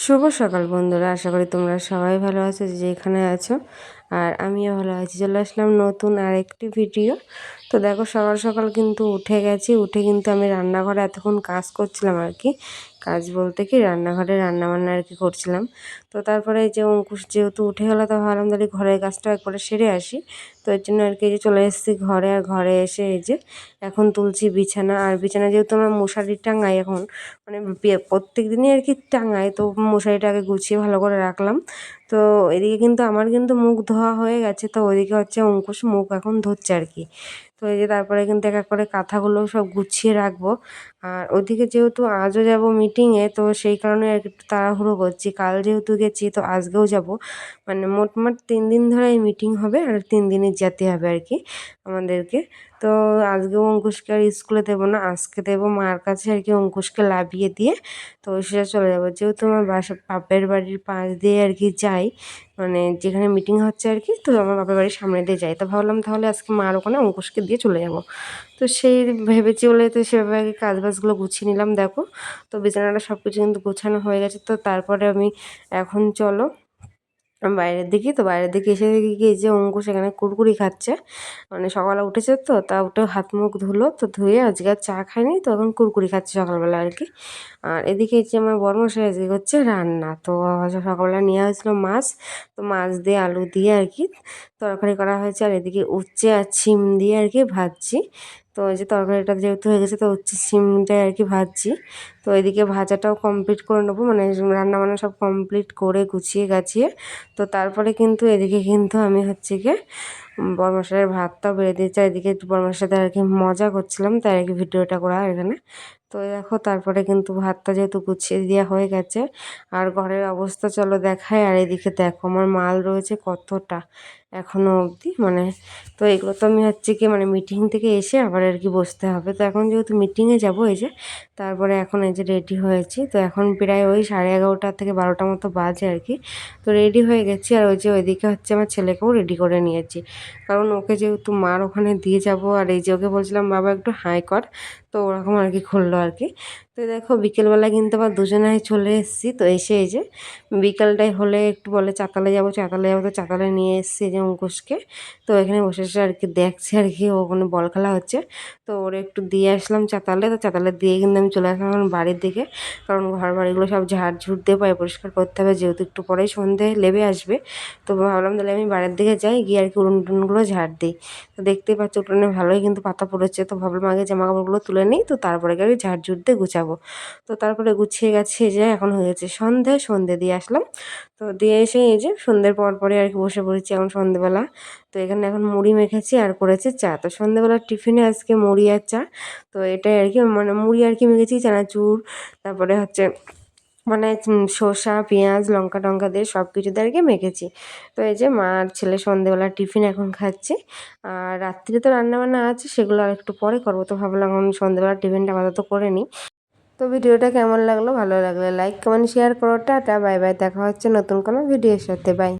শুভ সকাল বন্ধুরা, আশা করি তোমরা সবাই ভালো আছো যেখানে আছো। আর আমিও ভালো আছি। চলে আসলাম নতুন আর একটি ভিডিও। তো দেখো, সকাল সকাল কিন্তু উঠে গেছি। উঠে কিন্তু আমি রান্নাঘরে এতক্ষণ কাজ করছিলাম আর কি। কাজ বলতে কি, রান্নাঘরে রান্নাবান্না আর কি করছিলাম। তো তারপরে এই যে অঙ্কুশ যেহেতু উঠে গেলো, তো ভাবলাম তাহলে ঘরের কাজটা একবারে সেরে আসি। তো এর জন্য আর কি এই যে চলে এসেছি ঘরে। আর ঘরে এসে এই যে এখন তুলছি বিছানা। আর বিছানা যেহেতু আমরা মশারি টাঙাই এখন, মানে প্রত্যেক দিনই আর কি টাঙাই, তো মশারিটাকে গুছিয়ে ভালো করে রাখলাম। তো এদিকে কিন্তু আমার কিন্তু মুখ ধোয়া হয়ে গেছে, তো ওইদিকে হচ্ছে অঙ্কুশ মুখ এখন ধুচ্ছে আর কি। তো এই যে তারপরে কিন্তু এক এক করে কাঁথাগুলো সব গুছিয়ে রাখবো। আর ওইদিকে যেহেতু আজও যাব মিটিংয়ে, তো সেই কারণে আর কি একটু তাড়াহুড়ো করছি। কাল যেহেতু গেছি, তো আজকেও যাব। মানে মোটমাট 3 দিন ধরে এই মিটিং হবে, আর 3 দিনই যেতে হবে আর কি আমাদেরকে। তো আজকেও অঙ্কুশকে আর স্কুলে দেবো না, আজকে দেবো মার কাছে আর কি, অঙ্কুশকে লাভিয়ে দিয়ে তো সেটা চলে যাবো। যেহেতু আমার বাপের বাড়ির পাশ দিয়ে আর কি যাই, মানে যেখানে মিটিং হচ্ছে আর কি, তো আমার বাপের বাড়ির সামনে দিয়ে যাই। তো ভাবলাম তাহলে আজকে মার ওখানে অঙ্কুশকে দিয়ে চলে যাব। তো সেই ভেবেছি বলে তো সেভাবে আর কি কাজ বাজগুলো গুছিয়ে নিলাম। দেখো, তো বিছানাটা সব কিছু কিন্তু গোছানো হয়ে গেছে। তো তারপরে আমি এখন চলো বাইরের দিকে। তো বাইরের দিকে এসে দেখি কি, যে অঙ্কুশ সেখানে কুরকুরি খাচ্ছে। মানে সকালে উঠেছে, তো তা উঠে হাত মুখ ধুলো, তো ধুয়ে আজকে আর চা খায়নি, তো এখন কুরকুরি খাচ্ছে সকালবেলা আর কি। আর এদিকে যে আমার বড়মশাই আজকে হচ্ছে রান্না। তো সকালবেলা নিয়ে হয়েছিল মাছ, তো মাছ দিয়ে আলু দিয়ে আর কি তরকারি করা হয়েছে। আর এদিকে উচ্ছে আর শিম দিয়ে আর কি ভাজছি। তো এই যে তরকারিটা যেহেতু হয়ে গেছে, তো উচ্ছে শিমটাই আর কি ভাজছি। তো এদিকে ভাজাটাও কমপ্লিট করে নেবো, মানে রান্নাবান্না সব কমপ্লিট করে গুছিয়ে গাছিয়ে। তো তারপরে কিন্তু এদিকে কিন্তু আমি হচ্ছে গিয়ে বড়মশাইয়ের ভাতটাও বেড়ে দিয়েছি। এদিকে একটু বড়মশাইয়ের সাথে আর কি মজা করছিলাম, তাই আর কি ভিডিওটা করা এখানে। তো দেখো, তারপরে কিন্তু ভাতটা যেহেতু গুছিয়ে দেওয়া হয়ে গেছে, আর ঘরের অবস্থা চলো দেখায়। আর এদিকে দেখো আমার মাল রয়েছে কতটা এখনও অবধি, মানে তো এগুলো তো আমি হচ্ছে কি মানে মিটিং থেকে এসে আবার আর কি বসতে হবে। তো এখন যেহেতু মিটিংয়ে যাবো, এই যে তারপরে এখন এই যে রেডি হয়েছি। তো এখন প্রায় ওই 11:30 থেকে 12টা মতো বাজে আর কি। তো রেডি হয়ে গেছি। আর ওই যে ওইদিকে হচ্ছে আমার ছেলেকেও রেডি করে নিয়েছি, কারণ ওকে যেহেতু মার ওখানে দিয়ে যাব। আর এই যে ওকে বলছিলাম বাবা একটু হাই কর, তো ওরকম আর কি খুললো আর কি। তো দেখো বিকেলবেলা কিন্তু আবার দুজনাই চলে এসেছি। তো এসে এই যে বিকালটাই হলে একটু বলে চাতালে যাবো, চাতালে যাবো, তো চাতালে নিয়ে এসেছি যে অঙ্কুশকে। তো এখানে বসে বসে আর কি দেখছে আর কি, ওখানে বল খেলা হচ্ছে। তো ওরা একটু দিয়ে আসলাম চাতালে। তো চাতালে দিয়ে কিন্তু আমি চলে আসলাম আমার বাড়ির দিকে, কারণ ঘর বাড়িগুলো সব ঝাড় ঝুট দিয়ে পায়ে পরিষ্কার করতে হবে, যেহেতু একটু পরেই সন্ধে লেবে আসবে। তো ভাবলাম তাহলে আমি বাড়ির দিকে যাই, গিয়ে আর কি উঠোন টুনগুলো ঝাড় দিই। তো দেখতেই পাচ্ছি উঠোনে ভালোই কিন্তু পাতা পড়েছে। তো ভাবলাম আগে জামা কাপড়গুলো তুলে নিই, তো তারপরে গিয়ে ঝাড় ঝুট দিয়ে গুছাবো। তো তারপরে গুছিয়ে গেছে যে এখন হয়েছে সন্ধে, সন্ধে দিয়ে আসলাম। তো দিয়ে এসে এই যে সন্ধ্যের পর পরে আর কি বসে পড়েছি এখন সন্ধেবেলা। তো এখানে এখন মুড়ি মেখেছি আর করেছি চা। তো সন্ধেবেলার টিফিনে আজকে মুড়ি আর চা। তো এটাই আর কি, মানে মুড়ি আর কি মেখেছি চানাচুর, তারপরে হচ্ছে মানে শসা পেঁয়াজ লঙ্কা টঙ্কা দিয়ে সব কিছু দিয়ে আর কি মেখেছি। তো এই যে মা আর ছেলে সন্ধেবেলা টিফিন এখন খাচ্ছি। আর রাত্রে তো রান্নাবান্না আছে, সেগুলো আর একটু পরে করবো। তো ভাবলাম এখন সন্ধেবেলা টিফিনটা আপাতত করে নিই। তো ভিডিওটা কেমন লাগলো, ভালো লাগলে লাইক কমেন্ট শেয়ার করো। টাটা বাই বাই, দেখা হচ্ছে নতুন কোনো ভিডিওর সাথে, বাই।